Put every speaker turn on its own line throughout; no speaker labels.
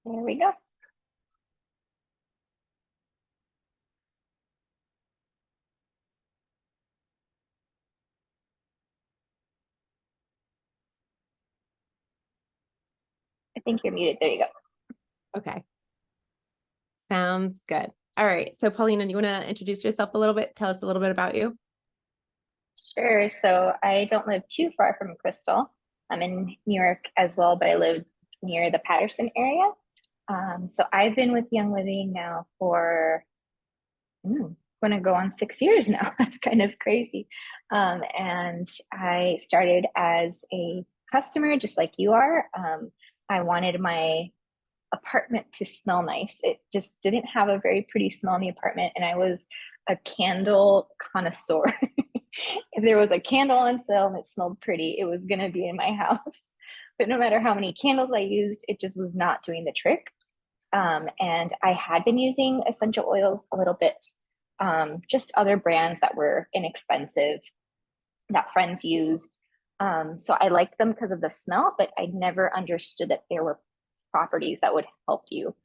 There we go. I think you're muted. There you go.
Okay. Sounds good. All right. So Paulina, do you want to introduce yourself a little bit? Tell us a little bit about you.
Sure. So I don't live too far from Crystal. I'm in New York as well, but I live near the Patterson area. So I've been with Young Living now for going to go on 6 years now. That's kind of crazy. And I started as a customer, just like you are. I wanted my apartment to smell nice. It just didn't have a very pretty smell in the apartment, and I was a candle connoisseur. If there was a candle on sale and it smelled pretty, it was going to be in my house. But no matter how many candles I used, it just was not doing the trick. And I had been using essential oils a little bit, just other brands that were inexpensive that friends used. So I liked them because of the smell, but I never understood that there were properties that would help you.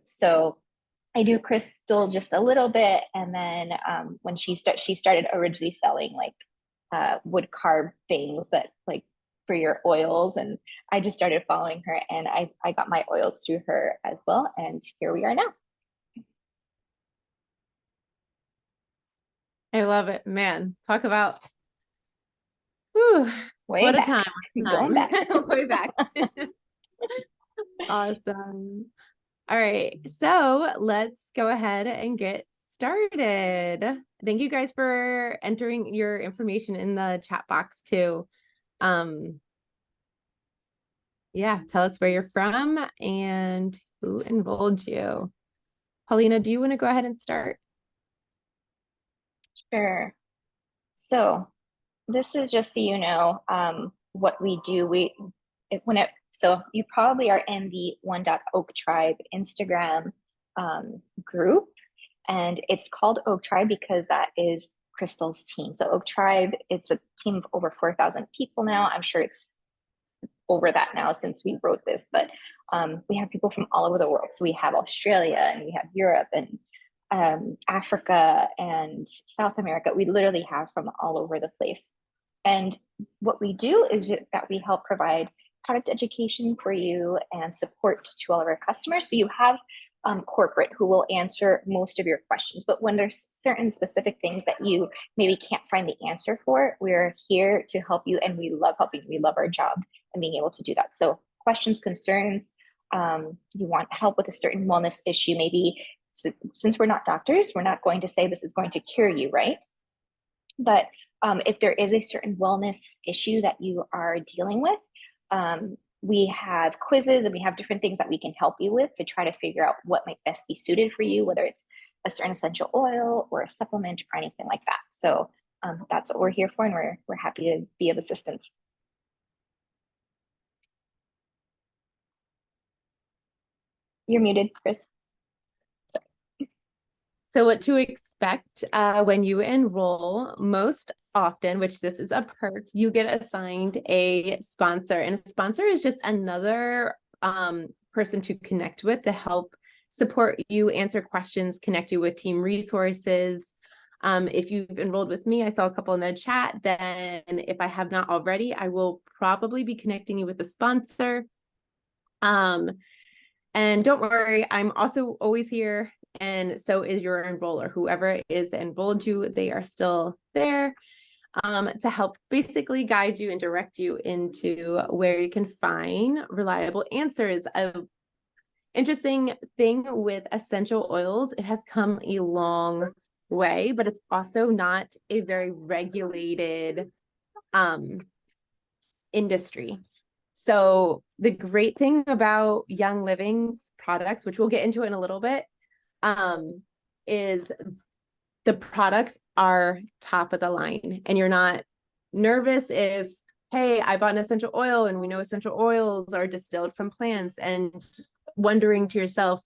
So I knew Crystal just a little bit, and then when she started originally selling like wood carved things that like for your oils, and I just started following her, and I got my oils through her as well, and here we are now.
I love it, man. Talk about whew,
Way
what a
back,
time.
going back.
Way back. Awesome. All right, so let's go ahead and get started. Thank you guys for entering your information in the chat box too. Yeah, tell us where you're from and who enrolled you. Paulina, do you want to go ahead and start?
Sure. So this is just so you know what we do. So you probably are in the Oak Tribe Instagram group, and it's called Oak Tribe because that is Crystal's team. So Oak Tribe, it's a team of over 4,000 people now. I'm sure it's over that now since we wrote this, but we have people from all over the world. So we have Australia and we have Europe and Africa and South America. We literally have from all over the place. And what we do is that we help provide product education for you and support to all of our customers. So you have corporate who will answer most of your questions. But when there's certain specific things that you maybe can't find the answer for, we're here to help you, and we love helping. We love our job and being able to do that. So questions, concerns, you want help with a certain wellness issue, maybe. So, since we're not doctors, we're not going to say this is going to cure you, right? But if there is a certain wellness issue that you are dealing with, we have quizzes and we have different things that we can help you with to try to figure out what might best be suited for you, whether it's a certain essential oil or a supplement or anything like that. So that's what we're here for, and we're happy to be of assistance. You're muted, Chris.
So what to expect when you enroll, most often, which this is a perk, you get assigned a sponsor, and a sponsor is just another person to connect with to help support you, answer questions, connect you with team resources. If you've enrolled with me, I saw a couple in the chat, then if I have not already, I will probably be connecting you with a sponsor. And don't worry, I'm also always here, and so is your enroller. Whoever is enrolled you, they are still there to help basically guide you and direct you into where you can find reliable answers. An interesting thing with essential oils, it has come a long way, but it's also not a very regulated industry. So the great thing about Young Living's products, which we'll get into in a little bit, is the products are top of the line, and you're not nervous if, hey, I bought an essential oil, and we know essential oils are distilled from plants, and wondering to yourself,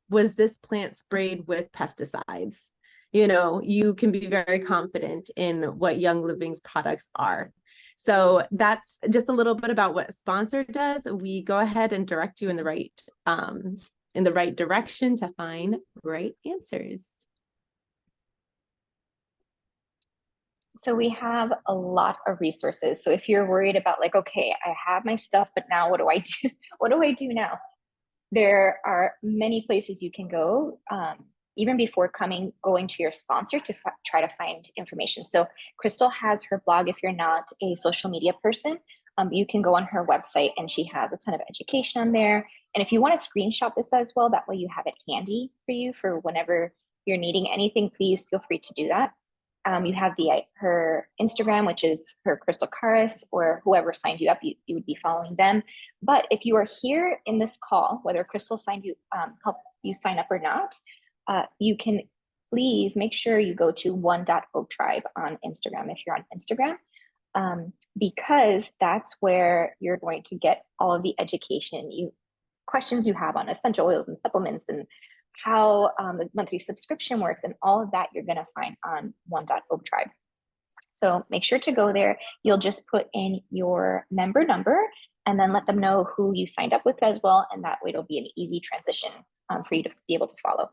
was this plant sprayed with pesticides? You know, you can be very confident in what Young Living's products are. So that's just a little bit about what a sponsor does. We go ahead and direct you in the right direction to find right answers.
So we have a lot of resources. So if you're worried about like, okay, I have my stuff, but now what do I do? What do I do now? There are many places you can go, even before going to your sponsor to try to find information. So Crystal has her blog. If you're not a social media person, you can go on her website and she has a ton of education on there. And if you want to screenshot this as well, that way you have it handy for you for whenever you're needing anything, please feel free to do that. You have her Instagram, which is her Crystal Caris, or whoever signed you up, you would be following them. But if you are here in this call, whether Crystal helped you sign up or not, you can please make sure you go to one.oaktribe on Instagram if you're on Instagram, because that's where you're going to get all of the education, questions you have on essential oils and supplements and how the monthly subscription works, and all of that you're going to find on one.oaktribe. So make sure to go there. You'll just put in your member number and then let them know who you signed up with as well. And that way it'll be an easy transition for you to be able to follow.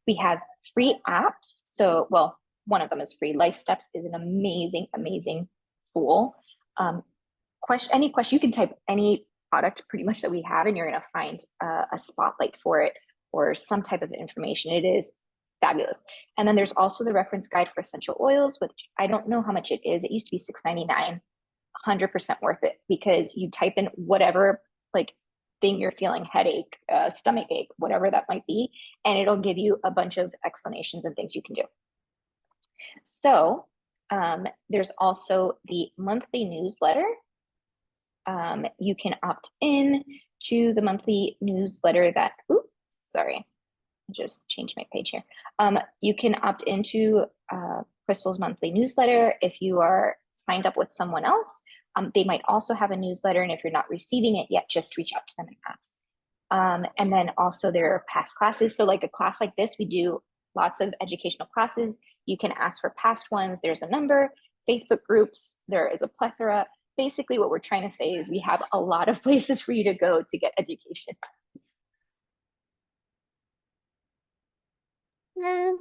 We have free apps. So, well, one of them is free. Life Steps is an amazing, amazing tool. Any question, you can type any product pretty much that we have, and you're going to find a spotlight for it or some type of information. It is fabulous. And then there's also the reference guide for essential oils, which I don't know how much it is. It used to be $6.99, 100% worth it, because you type in whatever like thing you're feeling, headache, stomach ache, whatever that might be, and it'll give you a bunch of explanations and things you can do. So there's also the monthly newsletter. You can opt in to the monthly newsletter that, sorry, I just changed my page here. You can opt into Crystal's monthly newsletter if you are signed up with someone else. They might also have a newsletter, and if you're not receiving it yet, just reach out to them and ask. And then also there are past classes. So like a class like this, we do lots of educational classes. You can ask for past ones. There's a number. Facebook groups, there is a plethora. Basically what we're trying to say is we have a lot of places for you to go to get education.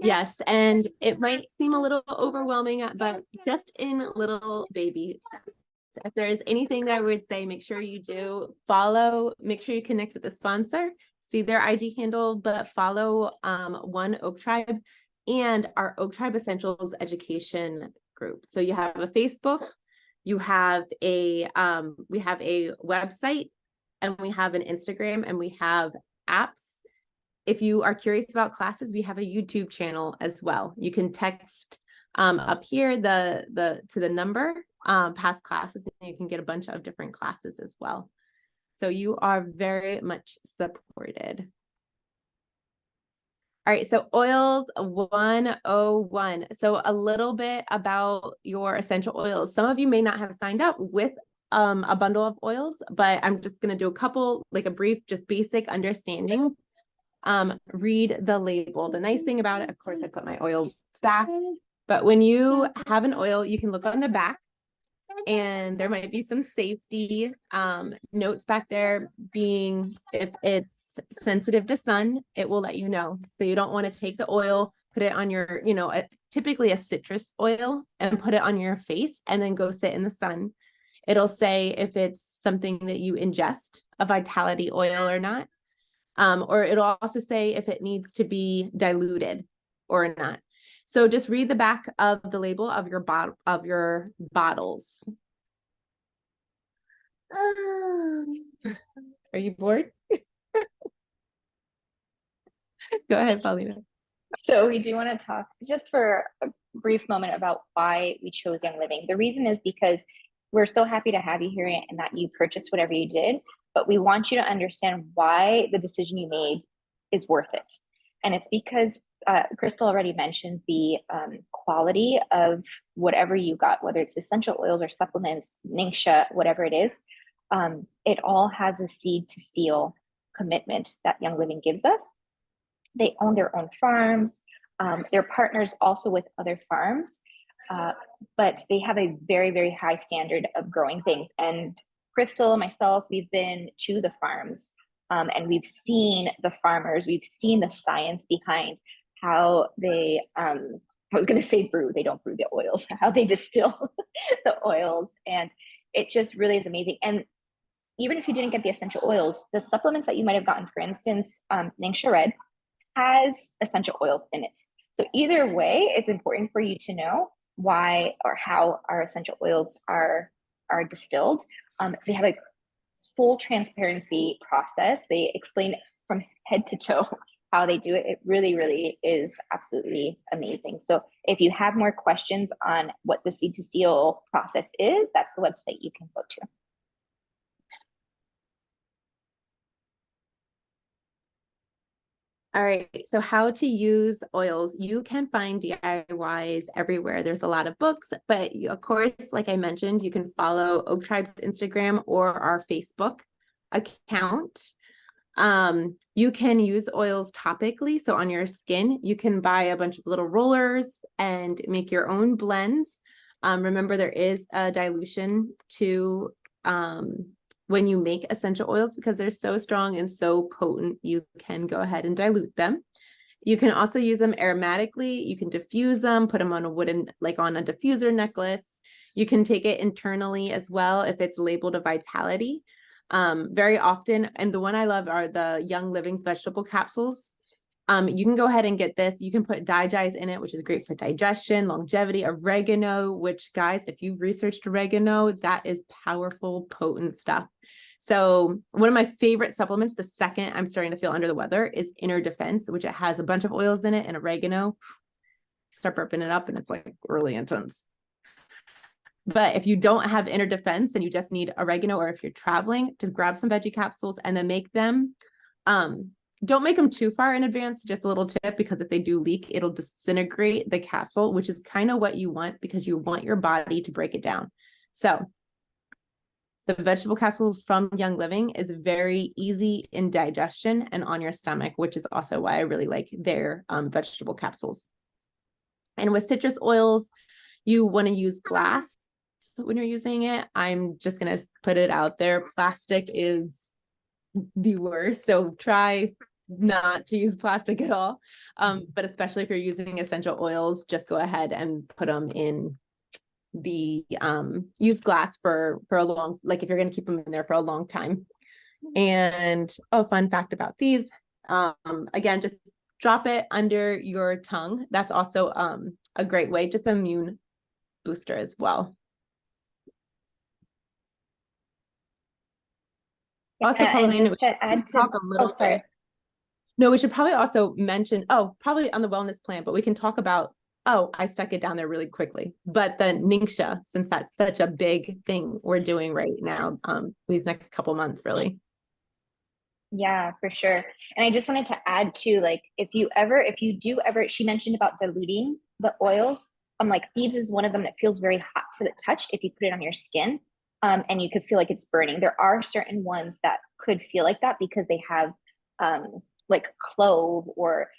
Yes, and it might seem a little overwhelming, but just in little baby steps. If there's anything that I would say, make sure you do follow, make sure you connect with the sponsor, see their IG handle, but follow One Oak Tribe and our Oak Tribe Essentials education group. So you have a Facebook, you have we have a website, and we have an Instagram, and we have apps. If you are curious about classes, we have a YouTube channel as well. You can text up here to the number past classes, and you can get a bunch of different classes as well. So you are very much supported. All right, so oils 101. So a little bit about your essential oils. Some of you may not have signed up with a bundle of oils, but I'm just going to do a couple, like a brief, just basic understanding. Read the label. The nice thing about it, of course, I put my oil back, but when you have an oil, you can look on the back, and there might be some safety notes back there, being if it's sensitive to sun, it will let you know. So you don't want to take the oil, put it on your, typically a citrus oil, and put it on your face and then go sit in the sun. It'll say if it's something that you ingest, a vitality oil or not. Or it'll also say if it needs to be diluted or not. So just read the back of the label of your bottles. Are you bored? Go ahead, Paulina.
So we do want to talk just for a brief moment about why we chose Young Living. The reason is because we're so happy to have you here and that you purchased whatever you did, but we want you to understand why the decision you made is worth it. And it's because Crystal already mentioned the quality of whatever you got, whether it's essential oils or supplements, Ningxia, whatever it is. It all has a seed to seal commitment that Young Living gives us. They own their own farms. They're partners also with other farms. but they have a very, very high standard of growing things. And Crystal and myself, we've been to the farms, and we've seen the farmers, we've seen the science behind how they, I was going to say brew, they don't brew the oils, how they distill the oils. And it just really is amazing. And even if you didn't get the essential oils, the supplements that you might have gotten, for instance, Ningxia Red has essential oils in it. So either way, it's important for you to know why or how our essential oils are distilled. They have a full transparency process. They explain from head to toe how they do it. It really, really is absolutely amazing. So if you have more questions on what the seed to seal process is, that's the website you can go to.
All right, so how to use oils. You can find DIYs everywhere. There's a lot of books, but of course, like I mentioned, you can follow Oak Tribe's Instagram or our Facebook account. You can use oils topically. So on your skin, you can buy a bunch of little rollers and make your own blends. Remember, there is a dilution to when you make essential oils, because they're so strong and so potent, you can go ahead and dilute them. You can also use them aromatically. You can diffuse them, put them on a wooden, like on a diffuser necklace. You can take it internally as well if it's labeled a Vitality. Very often, and the one I love are the Young Living's vegetable capsules. You can go ahead and get this. You can put digize in it, which is great for digestion, longevity, oregano, which, guys, if you've researched oregano, that is powerful, potent stuff. So one of my favorite supplements, the second I'm starting to feel under the weather, is Inner Defense, which it has a bunch of oils in it and oregano. Start burping it up and it's like really intense. But if you don't have Inner Defense and you just need oregano, or if you're traveling, just grab some veggie capsules and then make them. Don't make them too far in advance, just a little tip, because if they do leak, it'll disintegrate the capsule, which is kind of what you want, because you want your body to break it down. So the vegetable capsules from Young Living is very easy in digestion and on your stomach, which is also why I really like their vegetable capsules. And with citrus oils, you want to use glass when you're using it. I'm just going to put it out there. Plastic is the worst. So try not to use plastic at all. But especially if you're using essential oils, just go ahead and put them in the use glass for a long, like if you're going to keep them in there for a long time. And fun fact about these, again, just drop it under your tongue. That's also a great way, just immune booster as well. Also, Colleen,
just to add to,
talk a little bit. No, we should probably also mention, probably on the wellness plan, but we can talk about, I stuck it down there really quickly. But the Ningxia, since that's such a big thing we're doing right now, these next couple months, really.
Yeah, for sure. And I just wanted to add too, like, if you do ever, she mentioned about diluting the oils. Like Thieves is one of them that feels very hot to the touch if you put it on your skin. And you could feel like it's burning. There are certain ones that could feel like that because they have like clove or,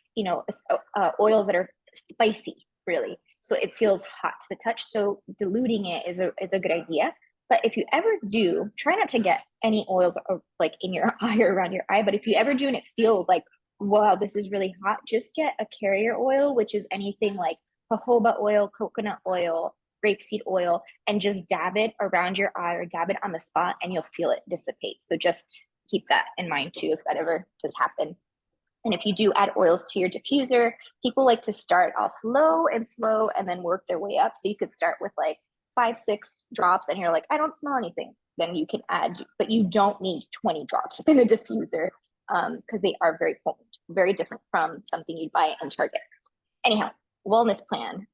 oils that are spicy, really. So it feels hot to the touch. So diluting it is a good idea. But if you ever do, try not to get any oils like in your eye or around your eye. But if you ever do and it feels like, wow, this is really hot, just get a carrier oil, which is anything like jojoba oil, coconut oil, grapeseed oil, and just dab it around your eye or dab it on the spot and you'll feel it dissipate. So just keep that in mind too, if that ever does happen. And if you do add oils to your diffuser, people like to start off low and slow and then work their way up. So you could start with like 5-6 drops and you're like, I don't smell anything. Then you can add, but you don't need 20 drops in a diffuser because they are very potent, very different from something you'd buy in Target. Anyhow, wellness plan.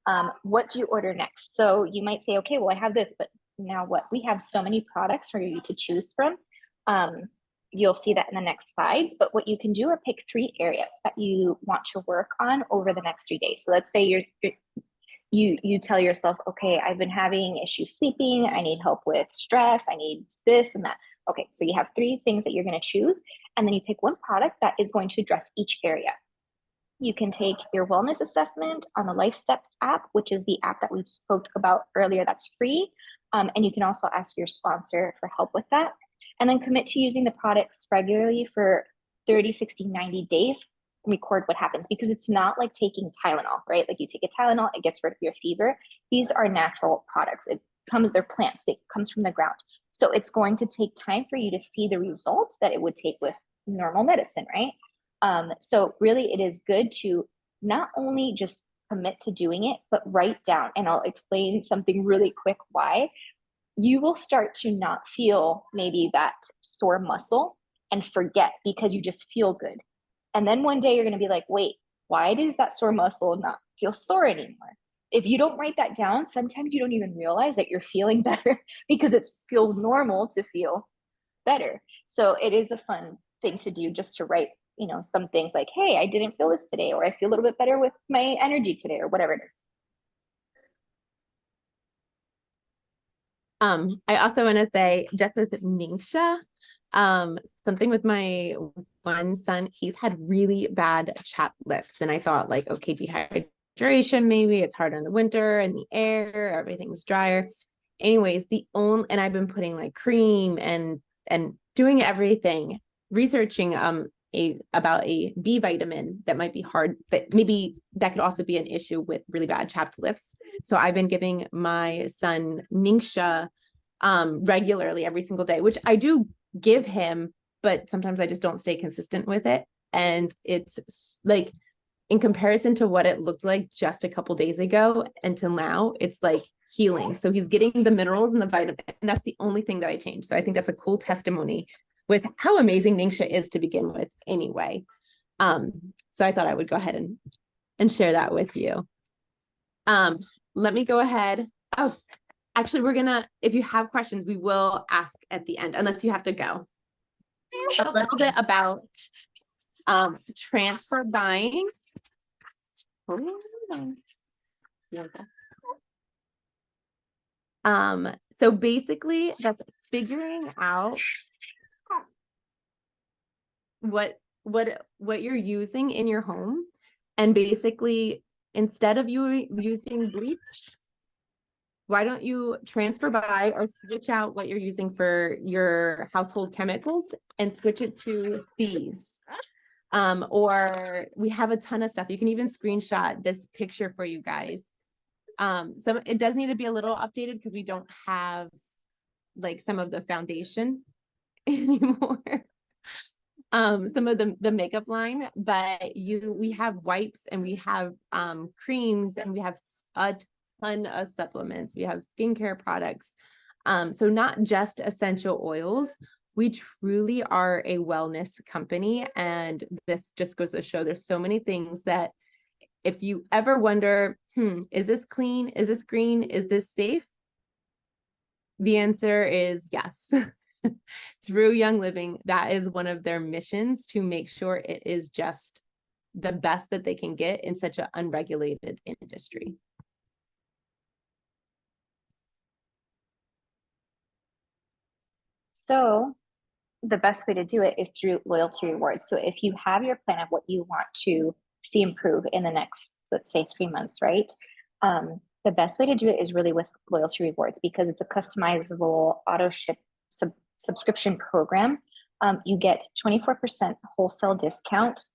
What do you order next? So you might say, okay, well, I have this, but now what? We have so many products for you to choose from. You'll see that in the next slides, but what you can do are pick 3 areas that you want to work on over the next 3 days. So let's say you tell yourself, okay, I've been having issues sleeping. I need help with stress. I need this and that. Okay, so you have 3 things that you're going to choose, and then you pick one product that is going to address each area. You can take your wellness assessment on the Life Steps app, which is the app that we spoke about earlier that's free. And you can also ask your sponsor for help with that. And then commit to using the products regularly for 30, 60, 90 days. Record what happens, because it's not like taking Tylenol, right? Like you take a Tylenol, it gets rid of your fever. These are natural products. They're plants, it comes from the ground. So it's going to take time for you to see the results that it would take with normal medicine, right? So really it is good to not only just commit to doing it, but write down, and I'll explain something really quick why. You will start to not feel maybe that sore muscle and forget because you just feel good. And then one day you're going to be like, wait, why does that sore muscle not feel sore anymore? If you don't write that down, sometimes you don't even realize that you're feeling better because it feels normal to feel better. So it is a fun thing to do, just to write, some things like, hey, I didn't feel this today, or I feel a little bit better with my energy today, or whatever it is.
I also want to say, just with Ningxia, something with my one son, he's had really bad chapped lips. And I thought like, okay, dehydration, maybe it's hard in the winter and the air, everything's drier. Anyways, and I've been putting like cream and doing everything, researching about a B vitamin that might be hard, that maybe that could also be an issue with really bad chapped lips. So I've been giving my son Ningxia regularly every single day, which I do give him, but sometimes I just don't stay consistent with it. And it's like, in comparison to what it looked like just a couple days ago until now, it's like healing. So he's getting the minerals and the vitamin, and that's the only thing that I changed. So I think that's a cool testimony with how amazing Ningxia is to begin with anyway. So I thought I would go ahead and share that with you. Let me go ahead. Oh, actually, if you have questions, we will ask at the end, unless you have to go. A little bit about transfer buying. So basically that's figuring out what you're using in your home, and basically instead of you using bleach, why don't you transfer buy or switch out what you're using for your household chemicals and switch it to thieves. Or we have a ton of stuff. You can even screenshot this picture for you guys. So it does need to be a little updated because we don't have like some of the foundation anymore. Some of the makeup line, but we have wipes and we have creams and we have a ton of supplements. We have skincare products. So not just essential oils. We truly are a wellness company, and this just goes to show there's so many things that if you ever wonder, is this clean? Is this green? Is this safe? The answer is yes. Through Young Living, that is one of their missions, to make sure it is just the best that they can get in such an unregulated industry.
So the best way to do it is through loyalty rewards. So if you have your plan of what you want to see improve in the next, let's say 3 months, right? The best way to do it is really with loyalty rewards, because it's a customizable auto ship subscription program. You get 24% wholesale discount,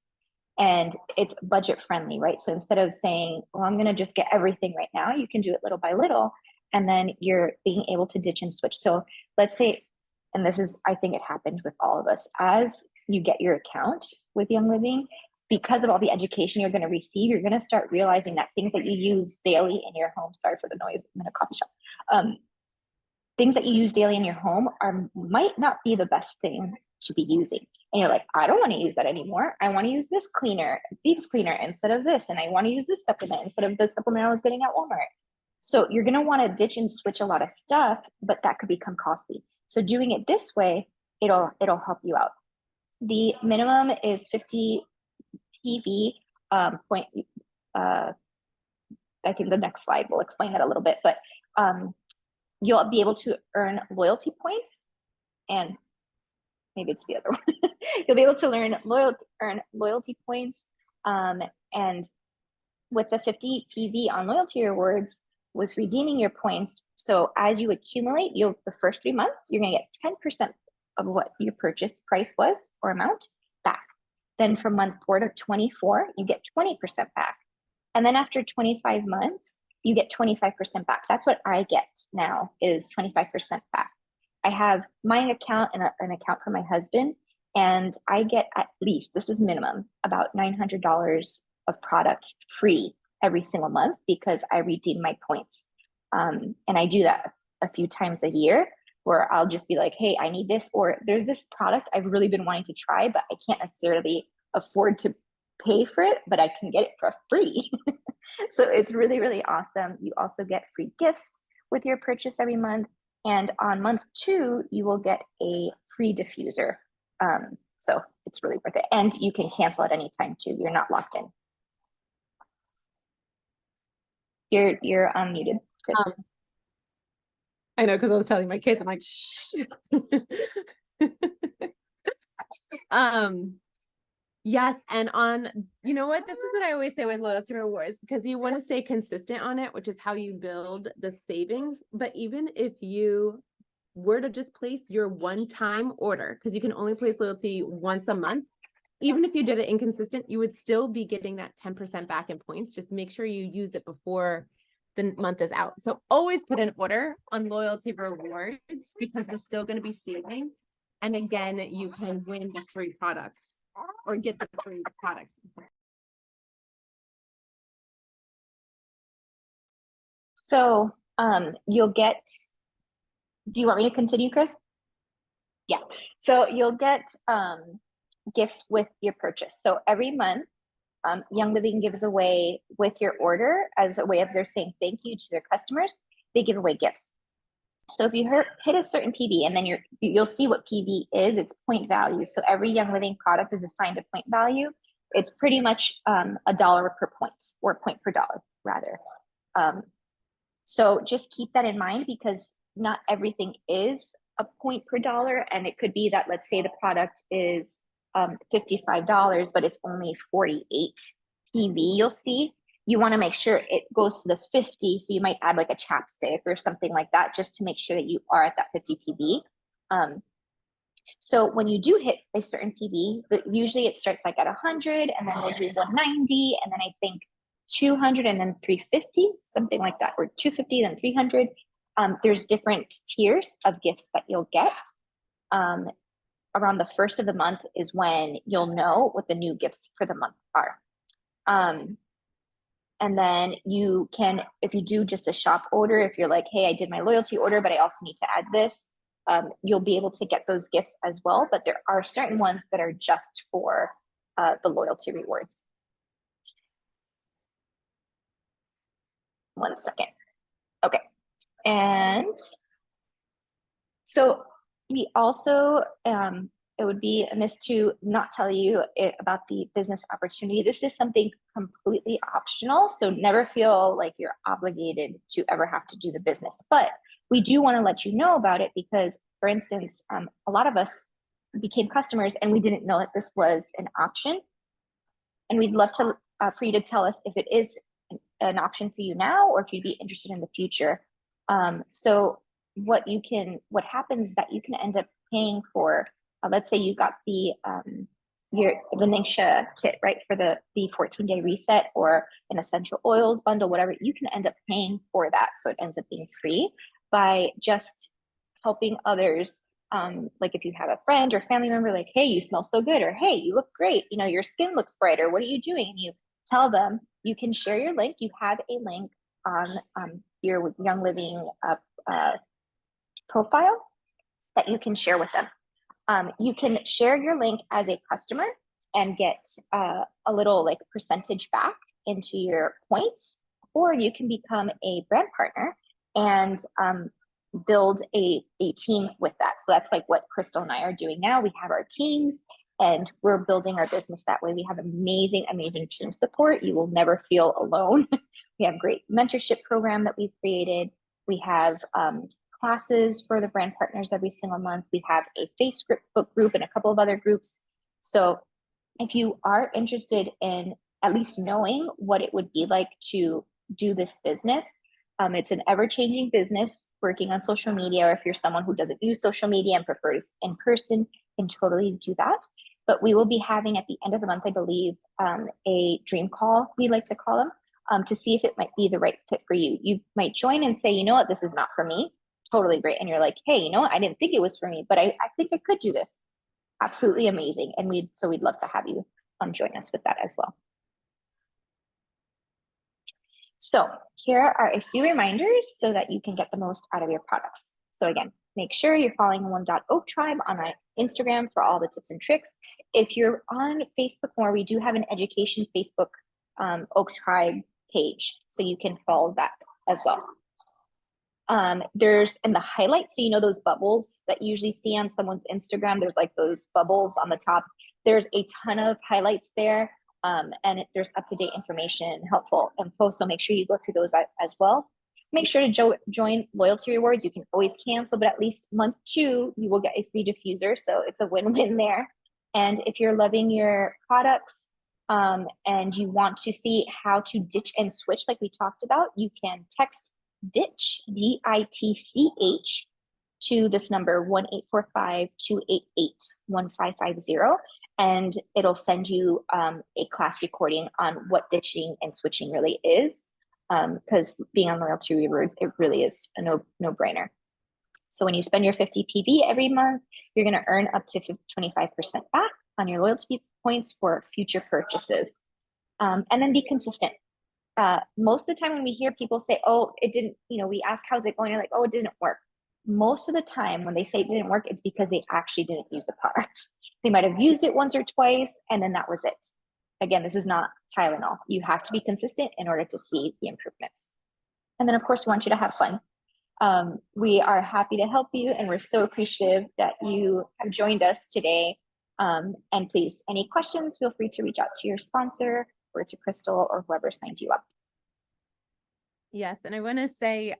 and it's budget friendly, right? So instead of saying, well, I'm going to just get everything right now, you can do it little by little, and then you're being able to ditch and switch. So let's say, and this is, I think it happened with all of us, as you get your account with Young Living, because of all the education you're going to receive, you're going to start realizing that things that you use daily in your home, sorry for the noise, I'm in a coffee shop, things that you use daily in your home might not be the best thing to be using. And you're like, I don't want to use that anymore. I want to use this cleaner, Thieves Cleaner, instead of this. And I want to use this supplement instead of the supplement I was getting at Walmart. So you're going to want to ditch and switch a lot of stuff, but that could become costly. So doing it this way, it'll help you out. The minimum is 50 PV point. I think the next slide will explain that a little bit, but you'll be able to earn loyalty points, and maybe it's the other one. You'll be able to earn loyalty points And with the 50 PV on loyalty rewards, with redeeming your points, so as you accumulate, the first 3 months, you're gonna get 10% of what your purchase price was or amount back. Then from month 4 to 24, you get 20% back. And then after 25 months, you get 25% back. That's what I get now, is 25% back. I have my account and an account for my husband, and I get at least, this is minimum, about $900 of product free every single month because I redeem my points. And I do that a few times a year where I'll just be like, hey, I need this, or there's this product I've really been wanting to try, but I can't necessarily afford to pay for it, but I can get it for free. So it's really, really awesome. You also get free gifts with your purchase every month. And on month 2, you will get a free diffuser. So it's really worth it. And you can cancel at any time too. You're not locked in. You're unmuted, Chris.
I know, because I was telling my kids, I'm like, shh. Yes, and you know what? This is what I always say with loyalty rewards, because you want to stay consistent on it, which is how you build the savings. But even if you were to just place your one-time order, because you can only place loyalty once a month, even if you did it inconsistent, you would still be getting that 10% back in points. Just make sure you use it before the month is out. So always put an order on loyalty rewards, because you're still going to be saving. And again, you can win the free products or get the free products.
So you'll get, do you want me to continue, Chris? Yeah. So you'll get gifts with your purchase. So every month, Young Living gives away, with your order, as a way of their saying thank you to their customers, they give away gifts. So if you hit a certain PV, and then you'll see what PV is, it's point value. So every Young Living product is assigned a point value. It's pretty much $1 per point, or point per dollar rather. So just keep that in mind, because not everything is a point per dollar. And it could be that, let's say the product is $55, but it's only 48 PV. You'll see, you want to make sure it goes to the 50. So you might add like a chapstick or something like that, just to make sure that you are at that 50 PV. So when you do hit a certain PV, usually it starts like at 100, and then we'll do 190, and then I think 200, and then 350, something like that, or 250, then 300. There's different tiers of gifts that you'll get. Around the first of the month is when you'll know what the new gifts for the month are. And then you can, if you do just a shop order, if you're like, hey, I did my loyalty order, but I also need to add this, you'll be able to get those gifts as well. But there are certain ones that are just for the loyalty rewards. 1 second. Okay. And so we also, it would be amiss to not tell you about the business opportunity. This is something completely optional, so never feel like you're obligated to ever have to do the business. But we do want to let you know about it because, for instance, a lot of us became customers and we didn't know that this was an option. And we'd love to for you to tell us if it is an option for you now, or if you'd be interested in the future. So what happens is that you can end up paying for, let's say you got the Ningxia kit, right, for the 14-day reset, or an essential oils bundle, whatever, you can end up paying for that. So it ends up being free by just helping others. Like if you have a friend or family member, like, hey, you smell so good, or hey, you look great, your skin looks brighter, what are you doing? And you tell them, you can share your link. You have a link on your Young Living profile that you can share with them. You can share your link as a customer and get a little like percentage back into your points, or you can become a brand partner and build a team with that. So that's like what Crystal and I are doing now. We have our teams and we're building our business that way. We have amazing, amazing team support. You will never feel alone. We have great mentorship program that we've created. We have classes for the brand partners every single month. We have a Facebook group and a couple of other groups. So if you are interested in at least knowing what it would be like to do this business. It's an ever-changing business working on social media, or if you're someone who doesn't use social media and prefers in person, can totally do that. But we will be having at the end of the month, I believe, a dream call, we like to call them, to see if it might be the right fit for you. You might join and say, you know what, this is not for me. Totally great. And you're like, hey, you know what, I didn't think it was for me, but I think I could do this. Absolutely amazing. And we'd love to have you join us with that as well. So here are a few reminders so that you can get the most out of your products. So again, make sure you're following One.Oak Tribe on our Instagram for all the tips and tricks. If you're on Facebook more, we do have an education Facebook Oak Tribe page, so you can follow that as well. There's in the highlights, so you know those bubbles that you usually see on someone's Instagram, there's like those bubbles on the top. There's a ton of highlights there, and there's up-to-date information, helpful info, so make sure you go through those as well. Make sure to join loyalty rewards. You can always cancel, but at least month 2, you will get a free diffuser, so it's a win-win there. And if you're loving your products, and you want to see how to ditch and switch like we talked about, you can text DITCH, DITCH, to this number 1-845-288-1550, and it'll send you a class recording on what ditching and switching really is, because being on loyalty rewards, it really is a no-brainer. So when you spend your 50 PB every month, you're going to earn up to 25% back on your loyalty points for future purchases. And then be consistent. Most of the time when we hear people say, oh, it didn't, we ask, how's it going? You're like, oh, it didn't work. Most of the time when they say it didn't work, it's because they actually didn't use the product. They might have used it once or twice, and then that was it. Again, this is not Tylenol. You have to be consistent in order to see the improvements. And then, of course, we want you to have fun. We are happy to help you, and we're so appreciative that you have joined us today. And please, any questions, feel free to reach out to your sponsor or to Crystal or whoever signed you up.
Yes, and I want to say,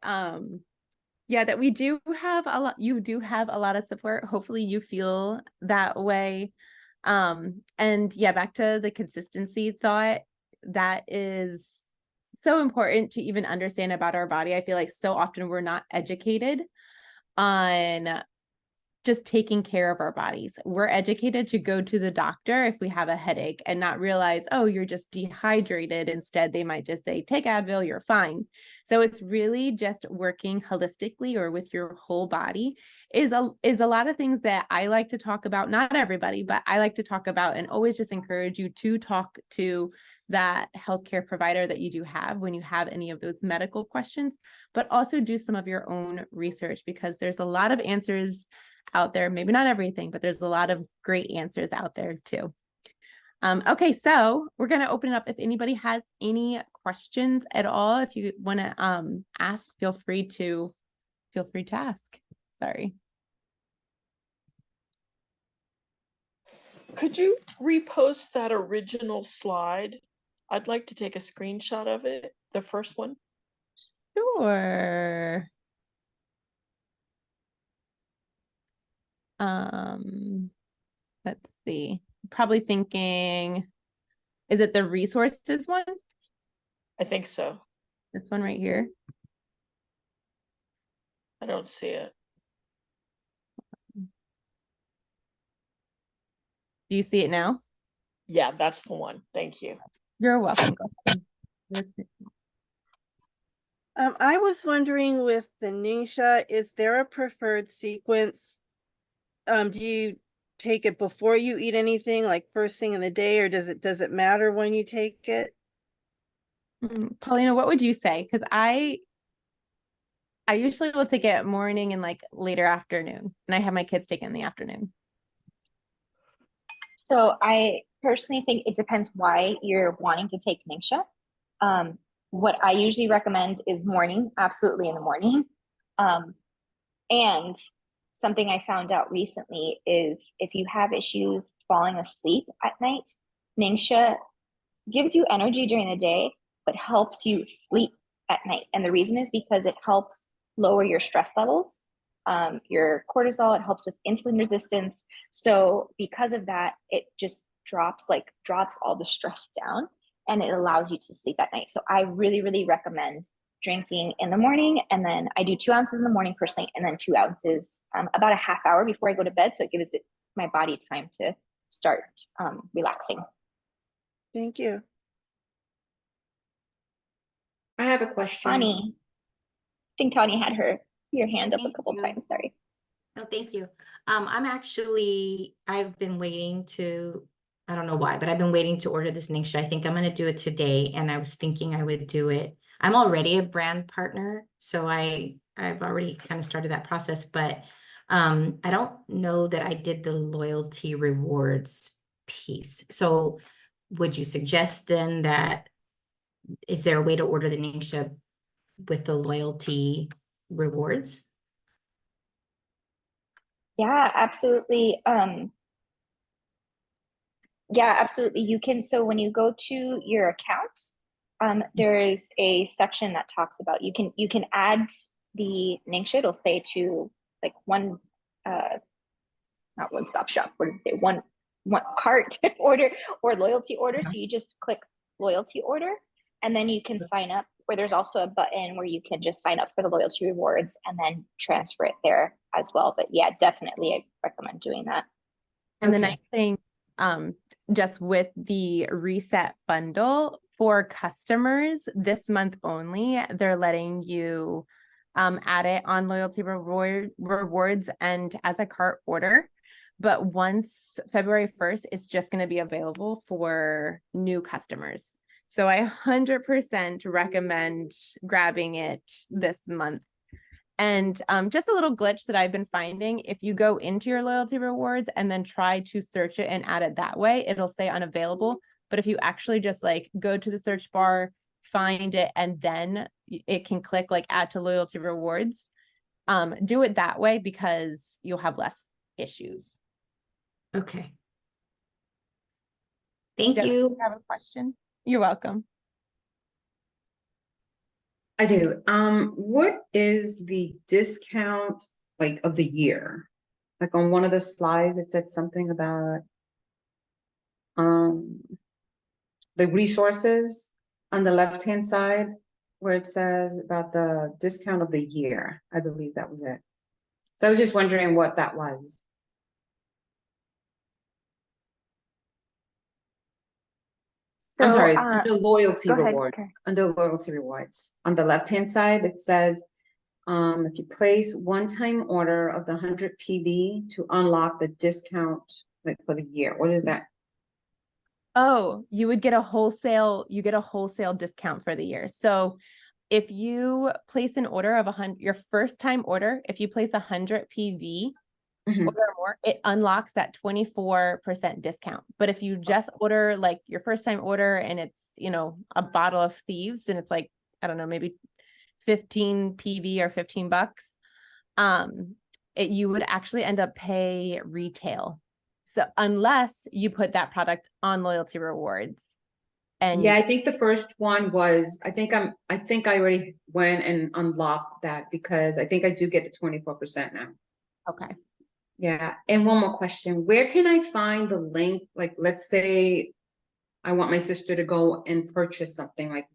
that we do have a lot, you do have a lot of support. Hopefully you feel that way. And back to the consistency thought, that is so important to even understand about our body. I feel like so often we're not educated on just taking care of our bodies. We're educated to go to the doctor if we have a headache and not realize, oh, you're just dehydrated. Instead, they might just say, take Advil, you're fine. So it's really just working holistically or with your whole body is a lot of things that I like to talk about. Not everybody, but I like to talk about, and always just encourage you to talk to that healthcare provider that you do have when you have any of those medical questions, but also do some of your own research, because there's a lot of answers out there, maybe not everything, but there's a lot of great answers out there too. Okay, so we're going to open it up. If anybody has any questions at all, if you want to ask, feel free to ask. Sorry.
Could you repost that original slide? I'd like to take a screenshot of it, the first one.
Sure. Let's see. Probably thinking, is it the resources one?
I think so.
This one right here.
I don't see it.
Do you see it now?
Yeah, that's the one. Thank you.
You're welcome.
I was wondering, with the Ningxia, is there a preferred sequence? Do you take it before you eat anything, like first thing in the day, or does it matter when you take it?
Paulina, what would you say? Because I usually will take it morning and like later afternoon, and I have my kids take it in the afternoon.
So I personally think it depends why you're wanting to take Ningxia. What I usually recommend is morning, absolutely in the morning. And something I found out recently is if you have issues falling asleep at night, Ningxia gives you energy during the day, but helps you sleep at night. And the reason is because it helps lower your stress levels, your cortisol, it helps with insulin resistance. So because of that, it just drops all the stress down. and it allows you to sleep at night. So I really, really recommend drinking in the morning. And then I do 2 ounces in the morning personally, and then 2 ounces about a half hour before I go to bed. So it gives my body time to start relaxing.
Thank you.
I have a question.
Tawny, I think Tawny had your hand up a
Thank
couple
you.
times. Sorry.
No, thank you. I've been waiting to, I don't know why, but I've been waiting to order this Ningxia. I think I'm going to do it today. And I was thinking I would do it. I'm already a brand partner, so I've already kind of started that process, but I don't know that I did the loyalty rewards piece. So would you suggest then that, is there a way to order the Ningxia with the loyalty rewards?
Yeah, absolutely. Yeah, absolutely. You can, so when you go to your account, there's a section that talks about, you can add the Ningxia. It'll say to like one, not one stop shop, what does it say? One cart order or loyalty order. So you just click loyalty order, and then you can sign up, or there's also a button where you can just sign up for the loyalty rewards and then transfer it there as well. But yeah, definitely I recommend doing that.
And the
Okay.
nice thing, just with the reset bundle for customers this month only, they're letting you add it on loyalty rewards and as a cart order. But once February 1st, it's just going to be available for new customers. So I 100% recommend grabbing it this month. And just a little glitch that I've been finding, if you go into your loyalty rewards and then try to search it and add it that way, it'll say unavailable. But if you actually just like go to the search bar, find it, and then it can click like add to loyalty rewards, do it that way because you'll have less issues.
Okay. Thank
Deb,
you.
have a question? You're welcome.
I do. What is the discount like of the year? Like on one of the slides, it said something about the resources on the left-hand side where it says about the discount of the year. I believe that was it. So I was just wondering what that was.
So
I'm sorry, it's under loyalty
go ahead,
rewards.
Karen.
Under loyalty rewards. On the left-hand side, it says, if you place one-time order of the 100 PV to unlock the discount like for the year. What is that?
Oh, you would get a wholesale discount for the year. So if you place an order of 100, your first time order, if you place 100 PV
Mhm.
order more, it unlocks that 24% discount. But if you just order like your first time order and it's, a bottle of Thieves and it's like, I don't know, maybe 15 PV or $15, you would actually end up pay retail. So unless you put that product on loyalty rewards. And
Yeah, I think the first one was, I think I already went and unlocked that because I think I do get the 24% now.
okay.
Yeah, and one more question. Where can I find the link? Like, let's say I want my sister to go and purchase something, like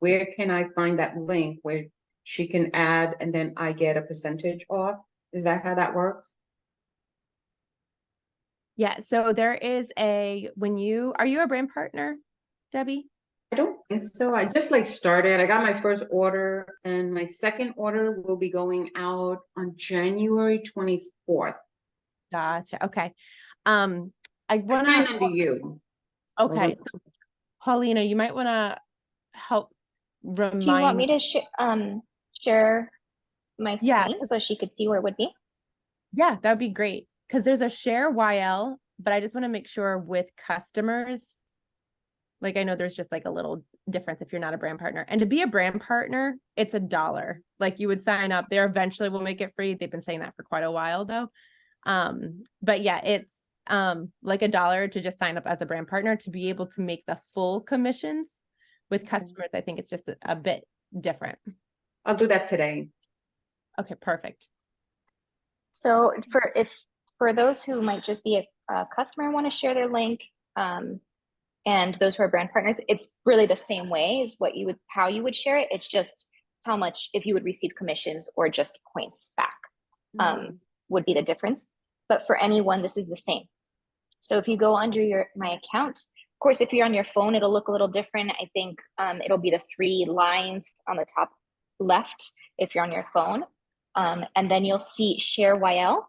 where can I find that link where she can add and then I get a percentage off? Is that how that works?
Yeah, so there is are you a brand partner, Debbie?
I don't think so. I just like started. I got my first order and my second order will be going out on January 24th.
Gotcha. Okay.
I stand under you.
Okay. So Paulina, you might want to help remind.
Do you want me to share my
Yeah.
screen so she could see where it would be?
Yeah, that'd be great. Because there's a share YL, but I just want to make sure with customers, like I know there's just like a little difference if you're not a brand partner. And to be a brand partner, it's $1. Like you would sign up there, eventually we'll make it free. They've been saying that for quite a while though. But yeah, it's like $1 to just sign up as a brand partner to be able to make the full commissions. With customers, I think it's just a bit different.
I'll do that today.
Okay, perfect.
So for those who might just be a customer and want to share their link, and those who are brand partners, it's really the same way as how you would share it. It's just how much, if you would receive commissions or just points back, would be the difference. But for anyone, this is the same. So if you go under my account, of course, if you're on your phone, it'll look a little different. I think it'll be the 3 lines on the top left if you're on your phone. And then you'll see share YL.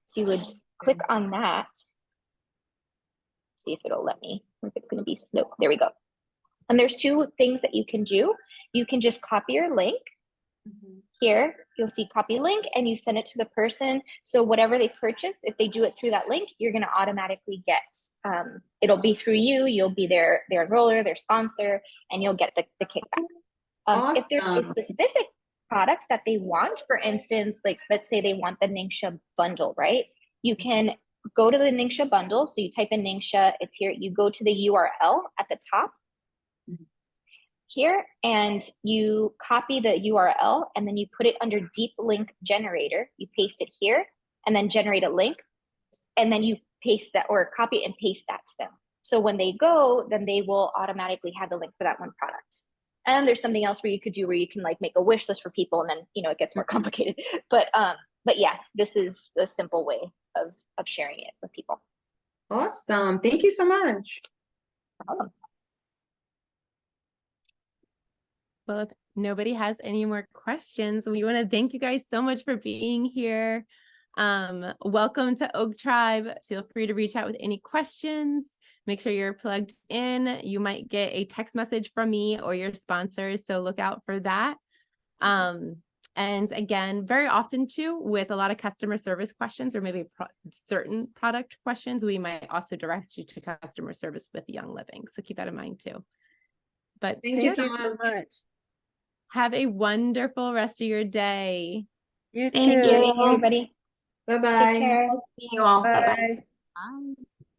So you would click on that. See if it'll let me, if it's going to be slow. There we go. And there's 2 things that you can do. You can just copy your link. Here, you'll see copy link, and you send it to the person. So whatever they purchase, if they do it through that link, you're going to automatically get, it'll be through you. You'll be their enroller, their sponsor, and you'll get the kickback. If there's a specific product that they want, for instance, like let's say they want the Ningxia bundle, right? You can go to the Ningxia bundle. So you type in Ningxia, it's here. You go to the URL at the top here, and you copy the URL, and then you put it under deep link generator. You paste it here, and then generate a link, and then you paste that, or copy and paste that to them. So when they go, then they will automatically have the link for that one product. And there's something else where you could do where you can like make a wish list for people, and then it gets more complicated. But yeah, this is a simple way of sharing it with people.
Awesome. Thank you so much.
No problem.
Well, if nobody has any more questions, we want to thank you guys so much for being here. Welcome to Oak Tribe. Feel free to reach out with any questions. Make sure you're plugged in. You might get a text message from me or your sponsors, so look out for that. And again, very often too, with a lot of customer service questions or maybe certain product questions, we might also direct you to customer service with Young Living. So keep that in mind too. But
Thank you so much.
have a wonderful rest of your day.
You
Thank
too.
you, everybody.
Bye-bye.
Take care.
See you all. Bye-bye.
Bye.
Bye.